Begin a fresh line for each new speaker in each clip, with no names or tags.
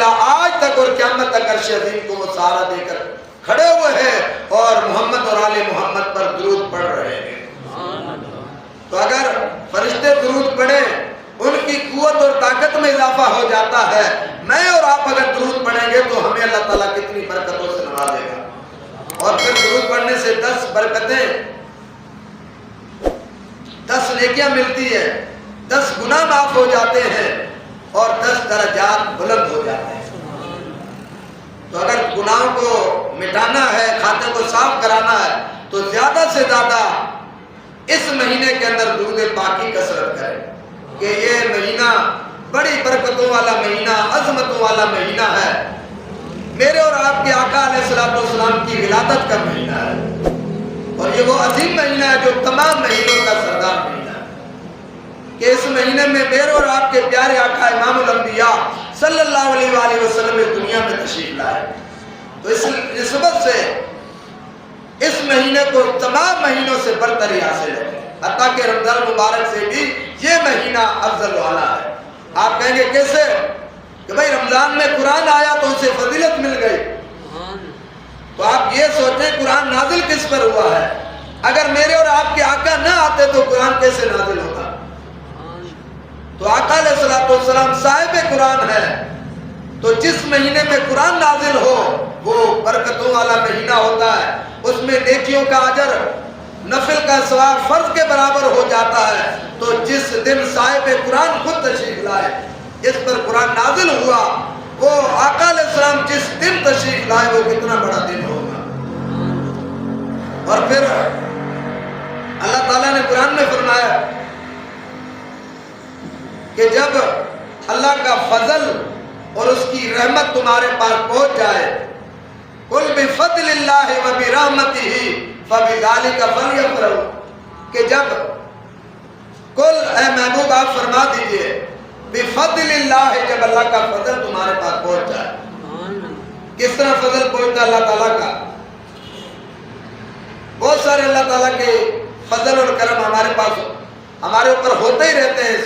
اللہ آج تک اور قیامت تک عرش عظیم کو وہ سہارا دے کر کھڑے ہوئے ہیں اور محمد اور آل محمد پر درود پڑھ رہے ہیں۔ تو اگر فرشتے درود پڑھیں ان کی قوت اور طاقت میں اضافہ ہو جاتا ہے، میں اور آپ اگر درود پڑھیں گے تو ہمیں اللہ تعالیٰ کتنی برکتوں سے نوازے گا۔ اور پھر درود پڑھنے سے 10 برکتیں، 10 نیکیاں ملتی ہے، 10 گناہ معاف ہو جاتے ہیں اور 10 درجات بلند ہو جاتے ہیں۔ تو اگر گناہوں کو مٹانا ہے، کھاتے کو صاف کرانا ہے تو زیادہ سے زیادہ اس مہینے کے اندر درود پاک کی کثرت کریں کہ یہ مہینہ بڑی برکتوں والا مہینہ، عظمتوں والا مہینہ ہے، میرے اور آپ کے آقا علیہ الصلوۃ والسلام کی ولادت کا مہینہ ہے، اور یہ وہ عظیم مہینہ ہے جو تمام مہینوں کا سردار مہینہ ہے کہ اس مہینے میں میرے اور آپ کے پیارے آقا امام الانبیاء صلی اللہ علیہ وآلہ وسلم اس دنیا میں تشریف لائے۔ تو اس نسبت سے اس مہینے کو تمام مہینوں سے برتری حاصل ہے، حتیٰ کہ رمضان مبارک سے بھی یہ مہینہ افضل والا ہے۔ آپ کہیں گے کیسے؟ کہ بھائی رمضان میں قرآن آیا تو اسے فضیلت مل گئی، تو آپ یہ سوچیں قرآن نازل کس پر ہوا ہے؟ اگر میرے اور آپ کے آقا نہ آتے تو قرآن کیسے نازل ہوتا؟ تو آقا علیہ الصلوۃ والسلام صاحب قرآن ہے، تو جس مہینے میں قرآن نازل ہو وہ برکتوں والا مہینہ ہوتا ہے، اس میں نیکیوں کا اجر، نفل کا ثواب فرض کے برابر ہو جاتا ہے۔ تو جس دن صاحب قرآن خود تشریف لائے، جس پر قرآن نازل ہوا، وہ آقا علیہ السلام جس دن تشریف لائے وہ کتنا بڑا دن ہوگا۔ اور پھر اللہ تعالیٰ نے قرآن میں فرمایا کہ جب اللہ کا فضل اور اس کی رحمت تمہارے پاس پہنچ جائے، قُلْ بِفَضْلِ اللَّهِ وَبِرَحْمَتِهِ فَبِذَلِكَ فَلْيَفْرَحُوا، کہ جب کل اے محبوب آپ فرما دیجئے بِفَضْلِ اللَّهِ، جب اللہ کا فضل تمہارے پاس پہنچ جائے۔ کس طرح فضل پہنچتا ہے اللہ تعالیٰ کا؟ بہت سارے اللہ تعالیٰ کے فضل اور کرم ہمارے پاس ہمارے اوپر ہوتے ہی رہتے ہیں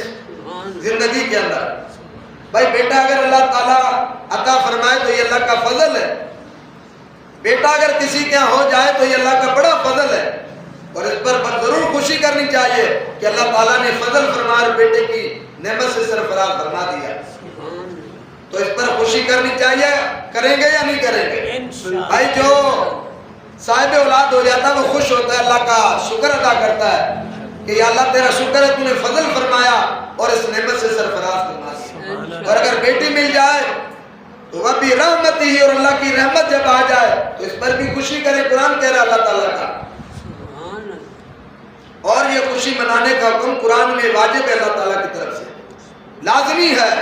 زندگی کے اندر۔ بھائی بیٹا اگر اللہ تعالیٰ عطا فرمائے تو یہ اللہ کا فضل ہے، بیٹا اگر کسی کے ہاں ہو جائے تو یہ اللہ کا بڑا فضل ہے، اور اس پر ضرور خوشی کرنی چاہیے کہ اللہ تعالیٰ نے فضل فرمائے بیٹے کی نعمت سے سرفراز فرما دیا، تو اس پر خوشی کرنی چاہیے۔ کریں گے یا نہیں کریں گے؟ بھائی جو صاحب اولاد ہو جاتا ہے وہ خوش ہوتا ہے، اللہ کا شکر ادا کرتا ہے کہ یا اللہ تیرا شکر ہے تو نے فضل فرمایا اور اس نعمت سے سرفراز فرما دیا۔ اور اگر بیٹی مل جائے تو وہ بھی رحمت ہی، اور اللہ کی رحمت جب آ جائے تو اس پر بھی خوشی کرے۔ قرآن کہہ رہا اللہ تعالیٰ کا، اور یہ خوشی منانے کا حکم قرآن میں واجب ہے اللہ تعالیٰ کی طرف سے، لازمی ہے۔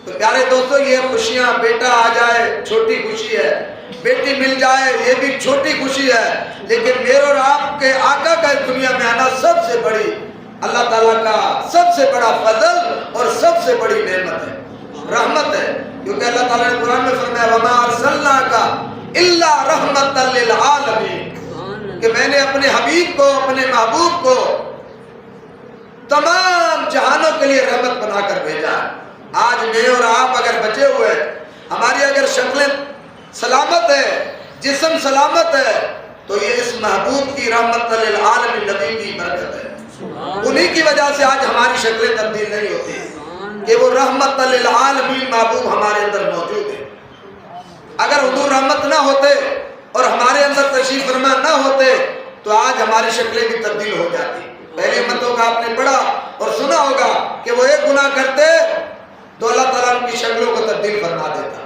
تو پیارے دوستو یہ خوشیاں، بیٹا آ جائے چھوٹی خوشی ہے، بیٹی مل جائے یہ بھی چھوٹی خوشی ہے، لیکن میرے اور آپ کے آقا کا اس دنیا میں آنا سب سے بڑی اللہ تعالیٰ کا سب سے بڑا فضل اور سب سے بڑی نعمت ہے، رحمت ہے، کیونکہ اللہ تعالیٰ نے قرآن میں فرمایا وَمَا أَرْسَلْنَاكَ إِلَّا رَحْمَةً لِلْعَالَمِينَ، کہ میں نے اپنے حبیب کو، اپنے محبوب کو تمام جہانوں کے لیے رحمت بنا کر بھیجا ہے۔ آج میں اور آپ اگر بچے ہوئے، ہماری اگر شکلیں سلامت ہے، جسم سلامت ہے، تو یہ اس محبوب کی رحمت للعالمین نبی کی برکت ہے۔ انہی کی وجہ سے آج ہماری شکلیں تبدیل نہیں ہوتی کہ وہ رحمت للعالمین محبوب ہمارے اندر موجود ہے۔ اگر حضور رحمت نہ ہوتے اور ہمارے اندر تشریف فرما نہ ہوتے تو آج ہماری شکلیں بھی تبدیل ہو جاتی۔ پہلی امتوں کا آپ نے پڑھا اور سنا ہوگا کہ وہ ایک گناہ کرتے تو اللہ تعالیٰ ان کی شکلوں کو تبدیل فرما دیتا،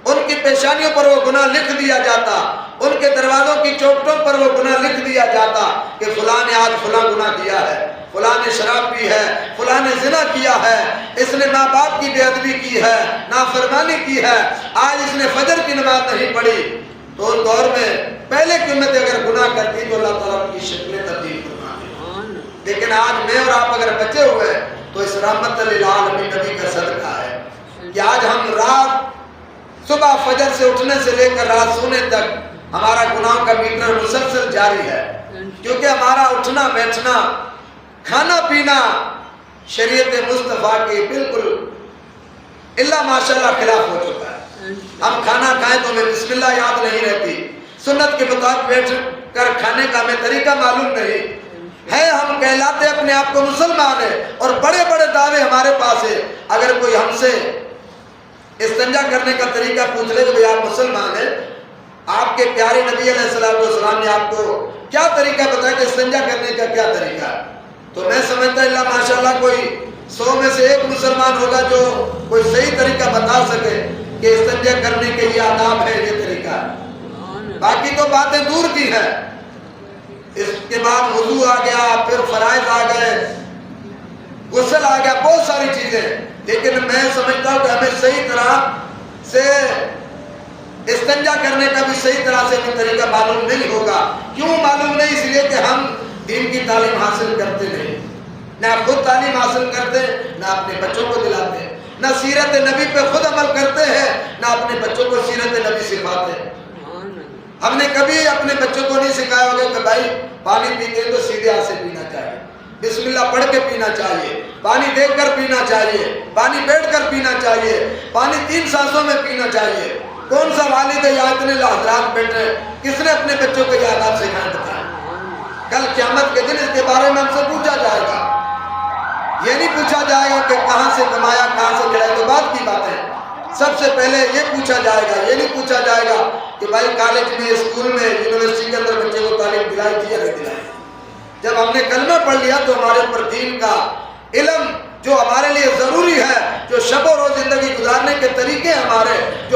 ان کی پیشانیوں پر وہ گناہ لکھ دیا جاتا، ان کے دروازوں کی چوکھٹوں پر وہ گناہ لکھ دیا جاتا کہ فلاں نے آج فلاں گناہ کیا ہے، فلاں نے شراب پی ہے، فلاں نے زنا کیا ہے، اس نے ماں باپ کی بے ادبی کی ہے، نافرمانی کی ہے، آج اس نے فجر کی نماز نہیں پڑھی۔ تو اس دور میں پہلے کی امت اگر گناہ کرتی تو اللہ تعالیٰ کی شکلیں تبدیل فرما دیتا، لیکن آج میں اور آپ اگر بچے ہوئے تو اس رحمت للعالمین نبی کا صدقہ ہے کہ آج ہم رات صبح فجر سے اٹھنے سے لے کر رات سونے تک ہمارا گناہوں کا میٹر مسلسل جاری ہے، کیونکہ ہمارا اٹھنا بیٹھنا کھانا پینا شریعت مصطفیٰ کی بالکل اللہ ماشاءاللہ خلاف ہو چکا ہے. ہم کھانا کھائیں تو ہمیں بسم اللہ یاد نہیں رہتی, سنت کے مطابق بیٹھ کر کھانے کا ہمیں طریقہ معلوم نہیں ہے. ہم کہلاتے اپنے آپ کو مسلمان ہیں اور بڑے بڑے دعوے ہمارے پاس ہیں. اگر کوئی ہم سے استنجا کرنے کا طریقہ پوچھ لے کہ بھئی آپ مسلمان ہیں, آپ کے پیارے نبی علیہ السلام نے آپ کو کیا طریقہ بتایا کہ استنجا کرنے کا کیا طریقہ ہے, تو میں سمجھتا اللہ ماشاءاللہ کوئی 100 میں سے 1 مسلمان ہوگا جو کوئی صحیح طریقہ بتا سکے کہ استنجا کرنے کے یہ آداب ہے, یہ طریقہ ہے. باقی تو باتیں دور کی ہیں. اس کے بعد وضو آ گیا, پھر فرائض آ گئے, غسل آ گیا, بہت ساری چیزیں. لیکن میں سمجھتا ہوں کہ ہمیں صحیح طرح سے استنجا کرنے کا بھی صحیح طرح سے بھی طریقہ معلوم نہیں ہوگا. کیوں معلوم نہیں؟ اس لیے کہ ہم دین کی تعلیم حاصل کرتے نہیں, نہ خود تعلیم حاصل کرتے, نہ اپنے بچوں کو دلاتے, نہ سیرت نبی پہ خود عمل کرتے ہیں, نہ اپنے بچوں کو سیرت نبی سکھاتے ہیں. ہم نے کبھی اپنے بچوں کو نہیں سکھایا ہوگا کہ بھائی پانی پیتے ہیں تو سیدھے ہاتھ سے پینا چاہیے, بسم اللہ پڑھ کے پینا چاہیے, پانی دیکھ کر پینا چاہیے, پانی بیٹھ کر پینا چاہیے, پانی 3 سانسوں میں پینا چاہیے. کون سا والد ہے یا اتنے حضرات بیٹھے, کس نے اپنے بچوں کو یہ آداب سکھائے بتائیں؟ کل قیامت کے دن اس کے بارے میں ہم سے پوچھا جائے گا. یہ نہیں پوچھا جائے گا کہ کہاں سے کمایا, کہاں سے گرایا, تو بات کی بات ہے. سب سے پہلے یہ پوچھا جائے گا, یہ نہیں پوچھا جائے گا کہ بھائی کالج میں, اسکول میں, یونیورسٹی کے اندر بچے کو تعلیم دلائی تھی یا نہیں دلائی. جب ہم نے کلمہ پڑھ لیا تو ہمارے اوپر دین کا علم جو ہمارے لیے ضروری ہے, جو شب و روز زندگی گزارنے کے طریقے ہمارے جو